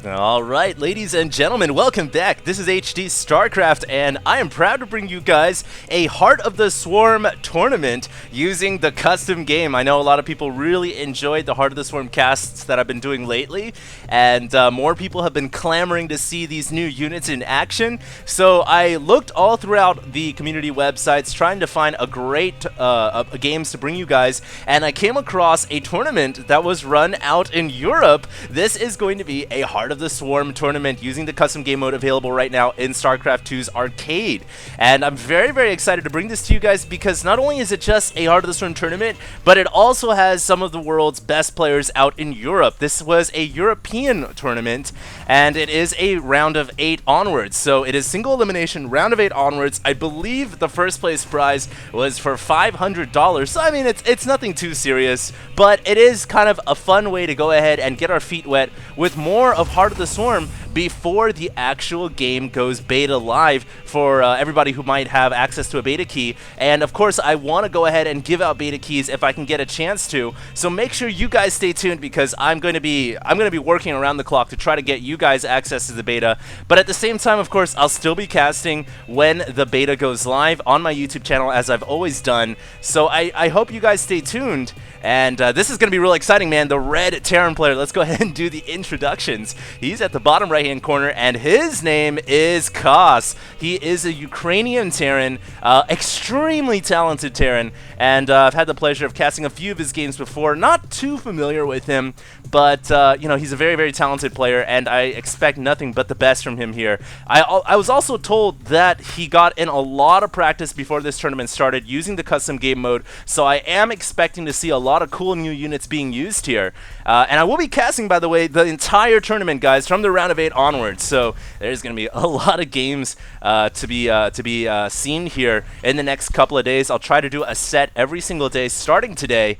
Alright, ladies and gentlemen, welcome back. This is HD StarCraft, and I am proud to bring you guys a Heart of the Swarm tournament using the custom game. I know a lot of people really enjoyed the Heart of the Swarm casts that I've been doing lately, and more people have been clamoring to see these new units in action. So I looked all throughout the community websites trying to find a great games to bring you guys, and I came across a tournament that was run out in Europe. This is going to be a Heart of the Swarm tournament using the custom game mode available right now in StarCraft 2's arcade. And I'm very, very excited to bring this to you guys because not only is it just a Heart of the Swarm tournament, but it also has some of the world's best players out in Europe. This was a European tournament, and it is a round of 8 onwards. So it is single elimination, round of 8 onwards. I believe the first place prize was for $500. So I mean, it's nothing too serious, but it is kind of a fun way to go ahead and get our feet wet with more of Heart of the Swarm before the actual game goes beta live for everybody who might have access to a beta key. And of course, I want to go ahead and give out beta keys if I can get a chance to. So make sure you guys stay tuned because I'm going to be working around the clock to try to get you guys access to the beta. But at the same time, of course, I'll still be casting when the beta goes live on my YouTube channel as I've always done. So I hope you guys stay tuned. And this is going to be really exciting, man. The red Terran player. Let's go ahead and do the introductions. He's at the bottom right-hand corner, and his name is Kas. He is a Ukrainian Terran, extremely talented Terran, and I've had the pleasure of casting a few of his games before. Not too familiar with him, but you know, he's a very, very talented player, and I expect nothing but the best from him here. I was also told that he got in a lot of practice before this tournament started using the custom game mode, so I am expecting to see a lot of cool new units being used here. And I will be casting, by the way, the entire tournament, guys, from the round of 8 onwards. So there's going to be a lot of games to be seen here in the next couple of days. I'll try to do a set every single day starting today.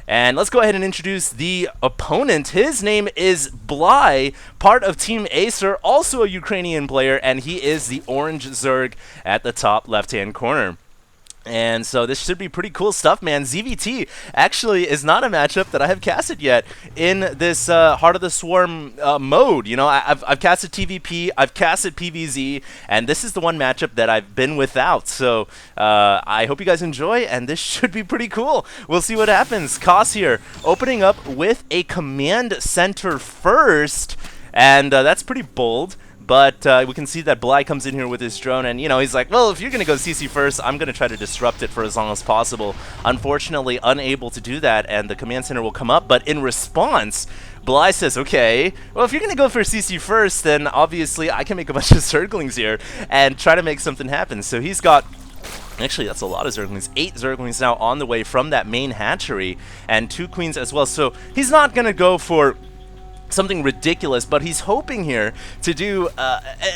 And let's go ahead and introduce the opponent. His name is Bly, part of Team Acer, also a Ukrainian player, and he is the orange Zerg at the top left-hand corner. And so this should be pretty cool stuff, man. ZVT actually is not a matchup that I have casted yet in this Heart of the Swarm mode. You know, I've casted TVP, I've casted PVZ, and this is the one matchup that I've been without. So I hope you guys enjoy, and this should be pretty cool. We'll see what happens. Kas here, opening up with a command center first, and that's pretty bold. But we can see that Bly comes in here with his drone, and, you know, he's like, well, if you're going to go CC first, I'm going to try to disrupt it for as long as possible. Unfortunately, unable to do that, and the command center will come up. But in response, Bly says, okay, well, if you're going to go for CC first, then obviously I can make a bunch of Zerglings here and try to make something happen. So he's got... Actually, that's a lot of Zerglings. 8 Zerglings now on the way from that main hatchery, and 2 Queens as well. So he's not going to go for something ridiculous, but he's hoping here to do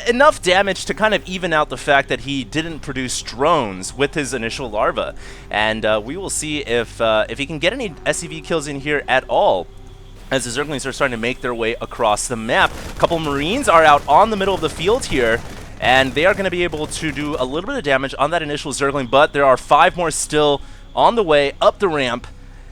enough damage to kind of even out the fact that he didn't produce drones with his initial larva. And we will see if he can get any SCV kills in here at all, as the Zerglings are starting to make their way across the map. A couple Marines are out on the middle of the field here, and they are going to be able to do a little bit of damage on that initial Zergling, but there are 5 more still on the way up the ramp.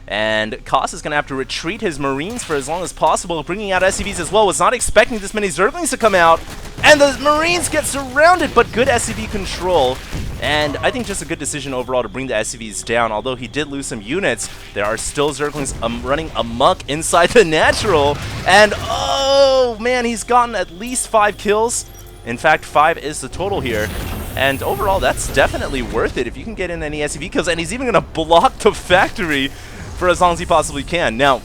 And Kas is going to have to retreat his Marines for as long as possible, bringing out SCVs as well. Was not expecting this many Zerglings to come out, and the Marines get surrounded, but good SCV control. And I think just a good decision overall to bring the SCVs down. Although he did lose some units, there are still Zerglings running amok inside the natural. And oh man, he's gotten at least 5 kills. In fact, 5 is the total here. And overall, that's definitely worth it if you can get in any SCV kills. And he's even going to block the factory for as long as he possibly can. Now,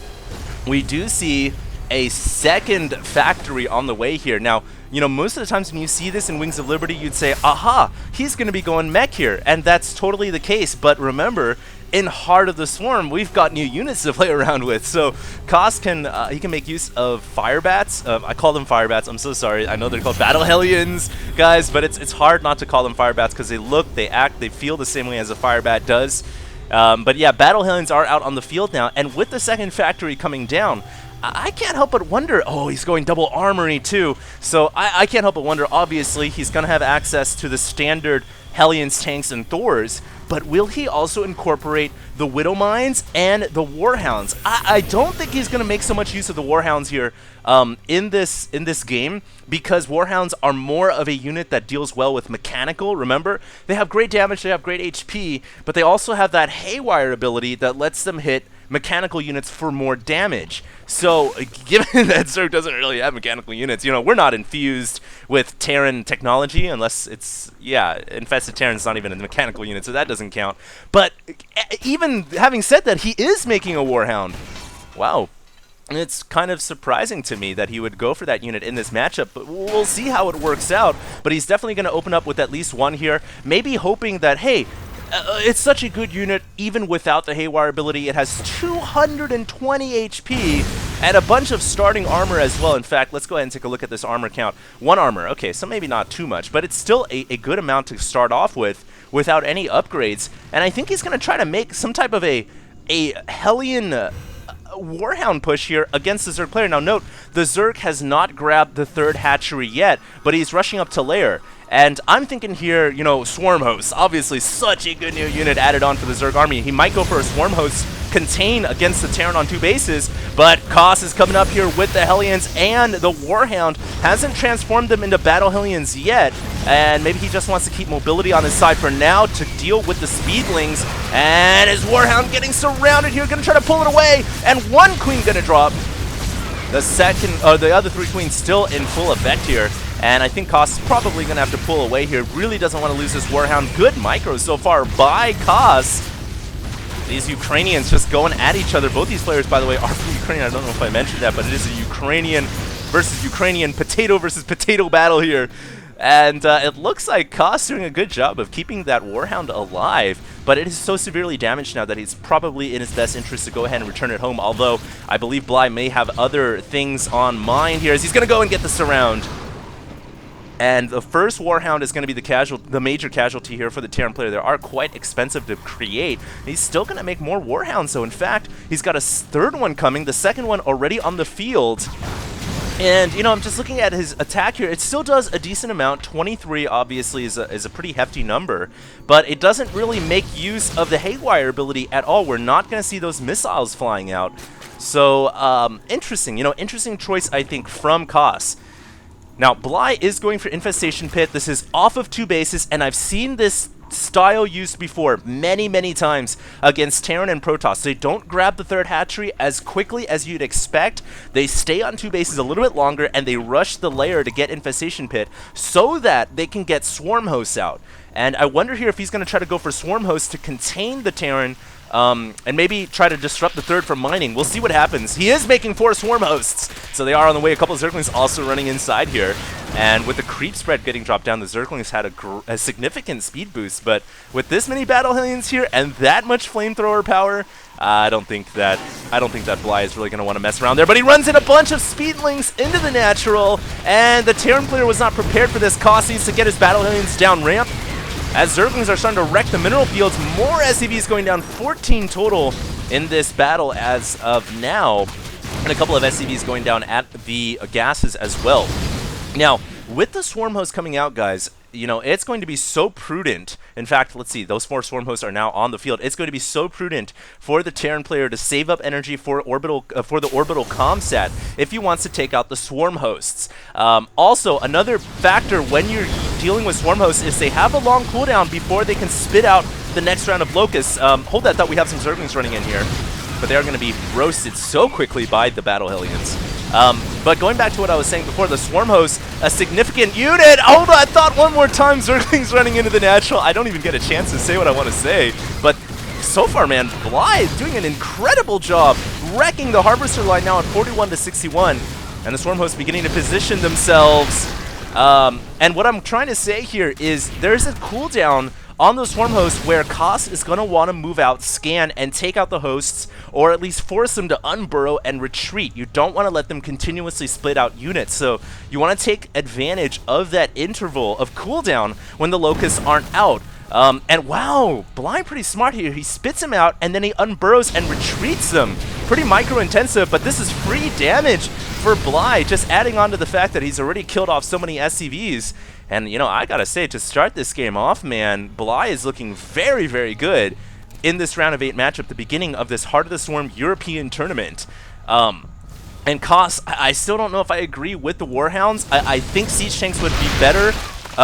we do see a second factory on the way here. Now, you know, most of the times when you see this in Wings of Liberty, you'd say, aha, he's going to be going mech here. And that's totally the case. But remember, in Heart of the Swarm, we've got new units to play around with. So Kas can he can make use of Firebats. I call them Firebats. I'm so sorry. I know they're called Battle Hellions, guys, but it's hard not to call them Firebats because they look, they act, they feel the same way as a Firebat does. But yeah, Battle Hellions are out on the field now, and with the second factory coming down, I can't help but wonder, oh, he's going double armory too, so I can't help but wonder, obviously, he's going to have access to the standard Hellions, tanks, and Thors, but will he also incorporate the Widow Mines and the Warhounds? I don't think he's going to make so much use of the Warhounds here in this game, because Warhounds are more of a unit that deals well with mechanical. Remember, they have great damage, they have great HP, but they also have that Haywire ability that lets them hit mechanical units for more damage. So, given that Zerg doesn't really have mechanical units, you know, we're not infused with Terran technology, unless it's, yeah, Infested Terran's not even a mechanical unit, so that doesn't count. But even having said that, he is making a Warhound. Wow. It's kind of surprising to me that he would go for that unit in this matchup, but we'll see how it works out. But he's definitely going to open up with at least one here, maybe hoping that, hey, it's such a good unit, even without the Haywire ability. It has 220 HP and a bunch of starting armor as well. In fact, let's go ahead and take a look at this armor count. 1 armor, okay, so maybe not too much, but it's still a good amount to start off with without any upgrades. And I think he's going to try to make some type of a Hellion Warhound push here against the Zerg player. Now note, the Zerg has not grabbed the 3rd hatchery yet, but he's rushing up to lair. And I'm thinking here, you know, Swarm Host, obviously such a good new unit added on for the Zerg army. He might go for a Swarm Host contain against the Terran on 2 bases, but Kas is coming up here with the Hellions, and the Warhound hasn't transformed them into Battle Hellions yet, and maybe he just wants to keep mobility on his side for now to deal with the Speedlings, and his Warhound getting surrounded here, gonna try to pull it away, and 1 Queen gonna drop. The other 3 Queens still in full effect here. And I think Kas is probably going to have to pull away here. Really doesn't want to lose this Warhound. Good micro so far by Kas. These Ukrainians just going at each other. Both these players, by the way, are from Ukraine. I don't know if I mentioned that, but it is a Ukrainian versus Ukrainian, potato versus potato battle here. And it looks like Kas doing a good job of keeping that Warhound alive, but it is so severely damaged now that it's probably in his best interest to go ahead and return it home, although I believe Bly may have other things on mind here as he's going to go and get the surround. And the first Warhound is going to be the major casualty here for the Terran player. They are quite expensive to create. He's still going to make more Warhounds, so in fact, he's got a 3rd one coming, the 2nd one already on the field. And, you know, I'm just looking at his attack here. It still does a decent amount. 23, obviously, is a pretty hefty number. But it doesn't really make use of the Haywire ability at all. We're not going to see those missiles flying out. So, interesting. You know, interesting choice, I think, from Kas. Now, Bly is going for Infestation Pit. This is off of 2 bases, and I've seen this style used before many, many times against Terran and Protoss. They don't grab the 3rd hatchery as quickly as you'd expect. They stay on 2 bases a little bit longer, and they rush the lair to get Infestation Pit so that they can get Swarm Hosts out. And I wonder here if he's going to try to go for Swarm Hosts to contain the Terran, and maybe try to disrupt the 3rd from mining. We'll see what happens. He is making 4 Swarm Hosts, so they are on the way. A couple of Zerglings also running inside here. And with the creep spread getting dropped down, the Zerglings had a significant speed boost. But with this many Battle Hellions here and that much flamethrower power, I don't think that Bly is really going to want to mess around there. But he runs in a bunch of Speedlings into the natural, and the Terran player was not prepared for this. Kas needs to get his Battle Hellions down ramp. As Zerglings are starting to wreck the mineral fields, more SCVs going down, 14 total in this battle as of now, and a couple of SCVs going down at the gases as well. Now, with the Swarm Host coming out, guys, you know, it's going to be so prudent. In fact, let's see, those 4 Swarm Hosts are now on the field. It's going to be so prudent for the Terran player to save up energy for the orbital comsat if he wants to take out the Swarm Hosts. Also, another factor when you're dealing with Swarm Hosts is they have a long cooldown before they can spit out the next round of Locusts. Hold that thought, we have some Zerglings running in here, but they are going to be roasted so quickly by the Battle Hellions. But going back to what I was saying before, the Swarm Host, a significant unit. Hold on, I thought one more time, Zerglings running into the natural. I don't even get a chance to say what I want to say. But so far, man, Bly is doing an incredible job wrecking the Harvester line now at 41 to 61. And the Swarm Host beginning to position themselves. And what I'm trying to say here is there's a cooldown on those Swarm Hosts where Kas is going to want to move out, scan, and take out the hosts, or at least force them to unburrow and retreat. You don't want to let them continuously split out units, so you want to take advantage of that interval of cooldown when the Locusts aren't out. And wow, Bly pretty smart here. He spits them out, and then he unburrows and retreats them. Pretty micro-intensive, but this is free damage for Bly, just adding on to the fact that he's already killed off so many SCVs. And, you know, I gotta say, to start this game off, man, Bly is looking very, very good in this round of 8 matchup, the beginning of this Heart of the Swarm European tournament. And Kas, I still don't know if I agree with the Warhounds. I think Siege Tanks would be better.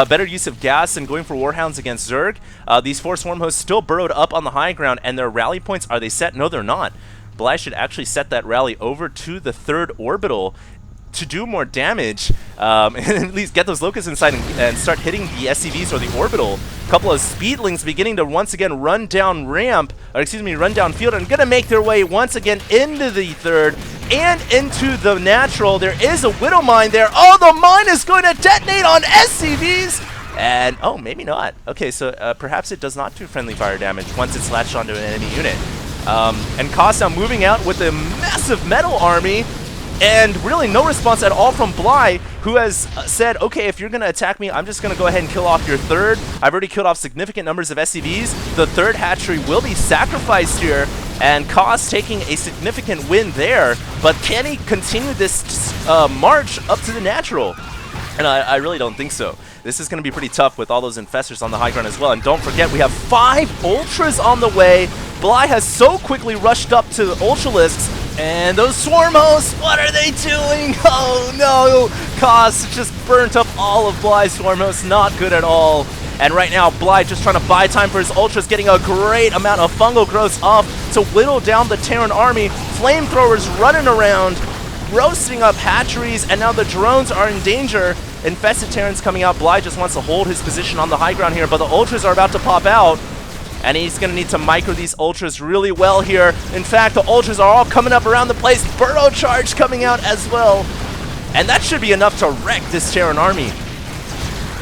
Better use of gas than going for Warhounds against Zerg. These 4 Swarm hosts still burrowed up on the high ground, and their rally points, are they set? No, they're not. Bly should actually set that rally over to the 3rd orbital to do more damage, and at least get those locusts inside and start hitting the SCVs or the orbital. A couple of speedlings beginning to once again run down ramp, or excuse me, run down field, and gonna make their way once again into the 3rd and into the natural. There is a Widow Mine there. Oh, the mine is going to detonate on SCVs! And, oh, maybe not. Okay, so perhaps it does not do friendly fire damage once it's latched onto an enemy unit. And Kas now moving out with a massive metal army, and really no response at all from Bly, who has said, okay, if you're going to attack me, I'm just going to go ahead and kill off your 3rd. I've already killed off significant numbers of SCVs. The 3rd hatchery will be sacrificed here, and Kas taking a significant win there. But can he continue this march up to the natural? And I really don't think so. This is going to be pretty tough with all those infestors on the high ground as well. And don't forget, we have 5 Ultras on the way. Bly has so quickly rushed up to the Ultralisks. And those Swarm hosts, what are they doing? Oh no! Kas just burnt up all of Bly's Swarm hosts. Not good at all. And right now, Bly just trying to buy time for his Ultras, getting a great amount of fungal growths off to whittle down the Terran army. Flamethrowers running around, roasting up hatcheries, and now the drones are in danger. Infested Terrans coming out. Bly just wants to hold his position on the high ground here, but the Ultras are about to pop out. And he's going to need to micro these Ultras really well here. In fact, the Ultras are all coming up around the place. Burrow Charge coming out as well. And that should be enough to wreck this Terran army.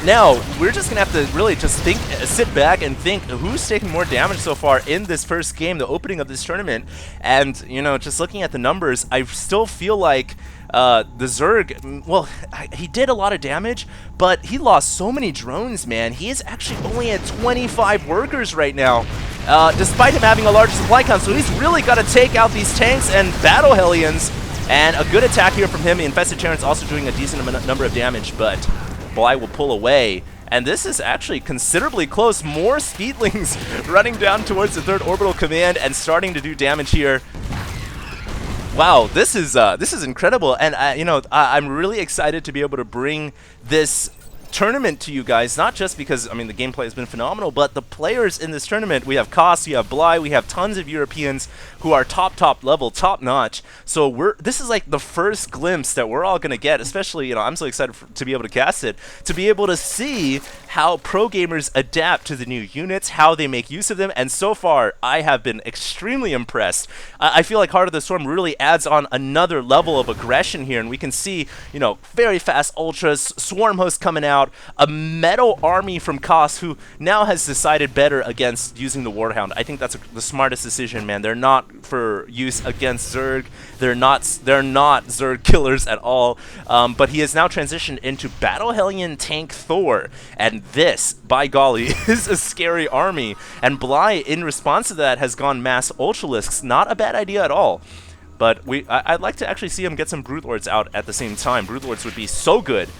Now, we're just going to have to really just sit back and think who's taking more damage so far in this first game, the opening of this tournament. And, you know, just looking at the numbers, I still feel like the Zerg, well, he did a lot of damage, but he lost so many drones, man. He is actually only at 25 workers right now, despite him having a larger supply count. So he's really got to take out these tanks and battle Hellions. And a good attack here from him. The Infested Terran's also doing a decent number of damage, but Bly will pull away. And this is actually considerably close. More Speedlings running down towards the 3rd orbital command and starting to do damage here. Wow, this is incredible, and you know, I'm really excited to be able to bring this tournament to you guys, not just because, I mean, the gameplay has been phenomenal, but the players in this tournament. We have Kas, we have Bly, we have tons of Europeans who are top level, top notch. So this is like the first glimpse that we're all gonna get, especially, you know, I'm so excited to be able to cast it, to be able to see how pro gamers adapt to the new units, how they make use of them, and so far I have been extremely impressed. I feel like Heart of the Storm really adds on another level of aggression here, and we can see, you know, very fast Ultras, Swarm hosts coming out, a metal army from Kas, who now has decided better against using the Warhound. I think that's the smartest decision, man. They're not for use against Zerg. They're not Zerg killers at all. But he has now transitioned into Battle Hellion Tank Thor, and this, by golly, is a scary army. And Bly, in response to that, has gone mass Ultralisks. Not a bad idea at all. But I'd like to actually see him get some Broodlords out at the same time. Broodlords would be so good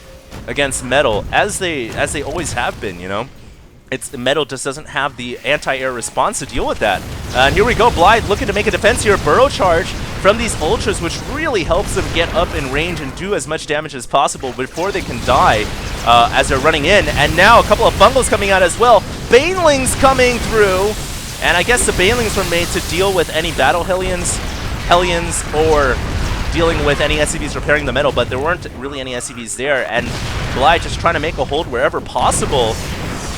against Metal, as they always have been, you know. Metal just doesn't have the anti-air response to deal with that. And here we go, Bly looking to make a defense here. Burrow Charge from these Ultras, which really helps them get up in range and do as much damage as possible before they can die as they're running in. And now a couple of Fungals coming out as well. Banelings coming through. And I guess the Banelings were made to deal with any Battle Hellions or dealing with any SCVs repairing the metal, but there weren't really any SCVs there, and Bly just trying to make a hold wherever possible.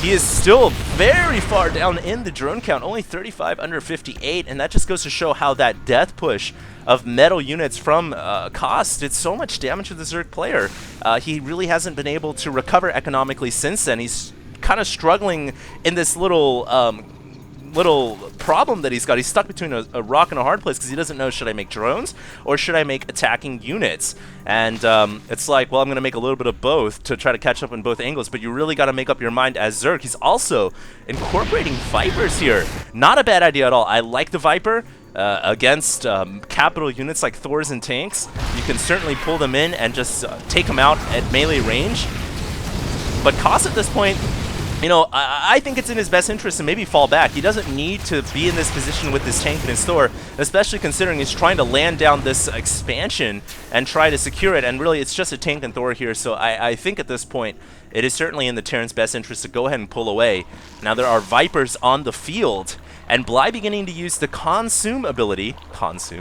He is still very far down in the drone count, only 35 under 58, and that just goes to show how that death push of metal units from Kas did so much damage to the Zerg player. He really hasn't been able to recover economically since then. He's kind of struggling in this little problem that he's got. He's stuck between a rock and a hard place because he doesn't know, should I make drones or should I make attacking units? And it's like, well, I'm going to make a little bit of both to try to catch up in both angles, but you really got to make up your mind as Zerg. He's also incorporating Vipers here. Not a bad idea at all. I like the Viper. against capital units like Thors and tanks, you can certainly pull them in and just take them out at melee range. But Kas at this point, you know, I think it's in his best interest to maybe fall back. He doesn't need to be in this position with this tank and his Thor, especially considering he's trying to land down this expansion and try to secure it. And really, it's just a tank and Thor here. So I think at this point, it is certainly in the Terran's best interest to go ahead and pull away. Now there are Vipers on the field, and Bly beginning to use the consume ability, which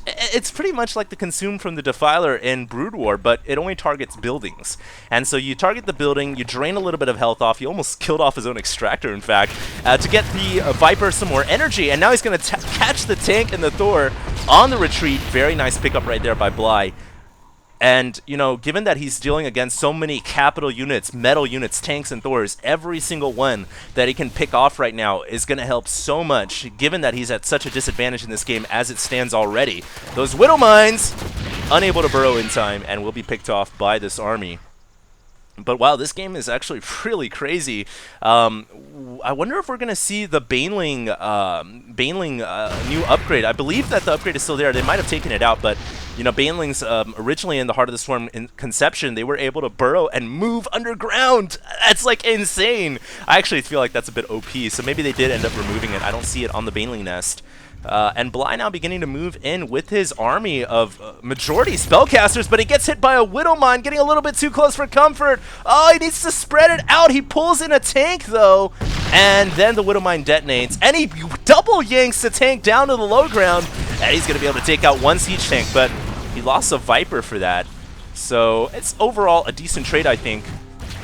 it's pretty much like the consume from the Defiler in Brood War, but it only targets buildings. And so you target the building, you drain a little bit of health off, he almost killed off his own extractor in fact, to get the Viper some more energy, and now he's going to catch the tank and the Thor on the retreat. Very nice pickup right there by Bly. And, you know, given that he's dealing against so many capital units, metal units, tanks, and Thors, every single one that he can pick off right now is going to help so much, given that he's at such a disadvantage in this game as it stands already. Those Widow Mines, unable to burrow in time, and will be picked off by this army. But wow, this game is actually really crazy. I wonder if we're going to see the Baneling new upgrade. I believe that the upgrade is still there. They might have taken it out, but you know, Banelings originally in the Heart of the Swarm in conception, they were able to burrow and move underground. That's like insane. I actually feel like that's a bit OP, so maybe they did end up removing it. I don't see it on the Baneling nest. And Bly now beginning to move in with his army of majority spellcasters, but he gets hit by a Widow Mine, getting a little bit too close for comfort. Oh, he needs to spread it out. He pulls in a tank, though, and then the Widow Mine detonates, and he double yanks the tank down to the low ground, and he's going to be able to take out one siege tank, but he lost a Viper for that. So it's overall a decent trade, I think.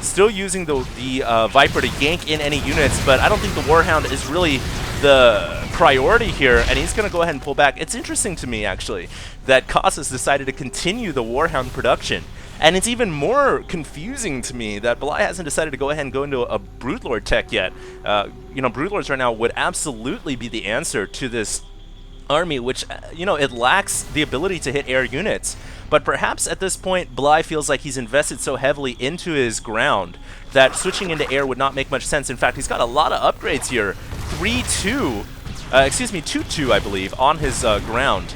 Still using the Viper to yank in any units, but I don't think the Warhound is really the priority here, and he's going to go ahead and pull back. It's interesting to me, actually, that Kas has decided to continue the Warhound production. And it's even more confusing to me that Bly hasn't decided to go ahead and go into a Broodlord tech yet. You know, Broodlords right now would absolutely be the answer to this army, which, you know, it lacks the ability to hit air units. But perhaps at this point, Bly feels like he's invested so heavily into his ground that switching into air would not make much sense. In fact, he's got a lot of upgrades here. 2-2, I believe, on his ground.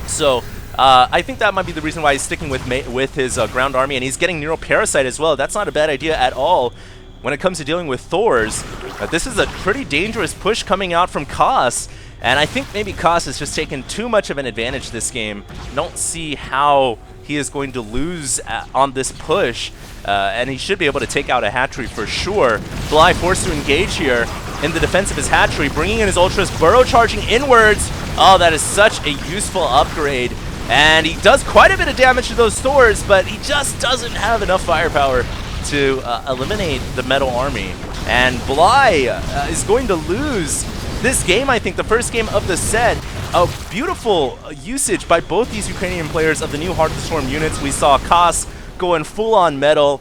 So I think that might be the reason why he's sticking with his ground army, and he's getting Neuroparasite as well. That's not a bad idea at all when it comes to dealing with Thors. This is a pretty dangerous push coming out from Kas, and I think maybe Kas has just taken too much of an advantage this game. Don't see how he is going to lose on this push, and he should be able to take out a hatchery for sure. Bly forced to engage here in the defense of his hatchery, bringing in his Ultras, burrow charging inwards. Oh, that is such a useful upgrade. And he does quite a bit of damage to those Thors, but he just doesn't have enough firepower to eliminate the metal army. And Bly is going to lose this game, I think, the first game of the set. A beautiful usage by both these Ukrainian players of the new Heart of the Storm units. We saw Kas going full-on metal.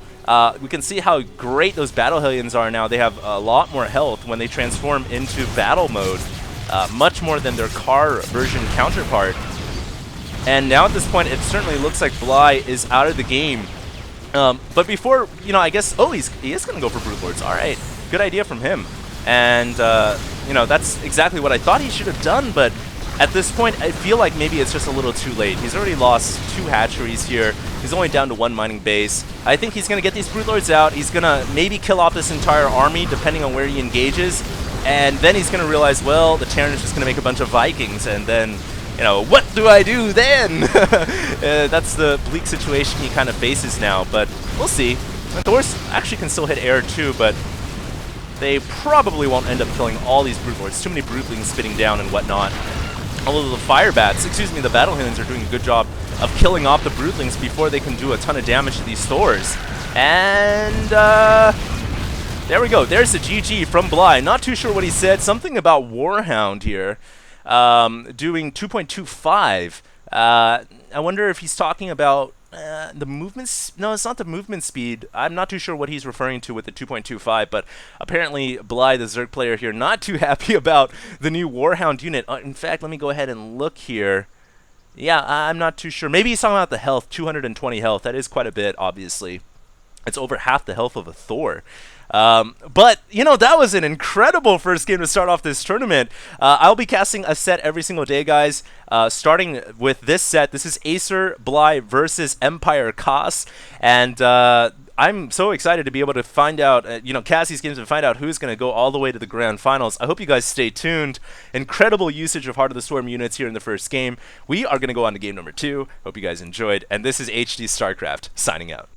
We can see how great those Battle Hellions are now. They have a lot more health when they transform into battle mode, much more than their car version counterpart. And now at this point, it certainly looks like Bly is out of the game. But before, you know, I guess, oh, he is going to go for Broodlords. All right, good idea from him. And, you know, that's exactly what I thought he should have done, but at this point, I feel like maybe it's just a little too late. He's already lost 2 hatcheries here. He's only down to 1 mining base. I think he's going to get these Broodlords out. He's going to maybe kill off this entire army, depending on where he engages. And then he's going to realize, well, the Terran is just going to make a bunch of Vikings, and then, you know, what do I do then? That's the bleak situation he kind of faces now, but we'll see. The Thors actually can still hit air too, but they probably won't end up killing all these Broodlords. Too many Broodlings spitting down and whatnot. Although the the Battle Hellions are doing a good job of killing off the Broodlings before they can do a ton of damage to these Thors. And there we go. There's the GG from Bly. Not too sure what he said. Something about Warhound here. Doing 2.25. I wonder if he's talking about the movement. No, it's not the movement speed. I'm not too sure what he's referring to with the 2.25, but apparently Bly, the Zerg player here, not too happy about the new Warhound unit. In fact, let me go ahead and look here. Yeah, I'm not too sure. Maybe he's talking about the health, 220 health. That is quite a bit, obviously. It's over half the health of a Thor. But, you know, that was an incredible first game to start off this tournament. I'll be casting a set every single day, guys. Starting with this set, this is Acer Bly versus Empire Kas. And I'm so excited to be able to find out, you know, cast these games and find out who's going to go all the way to the grand finals. I hope you guys stay tuned. Incredible usage of Heart of the Swarm units here in the first game. We are going to go on to game number 2. Hope you guys enjoyed. And this is HD StarCraft signing out.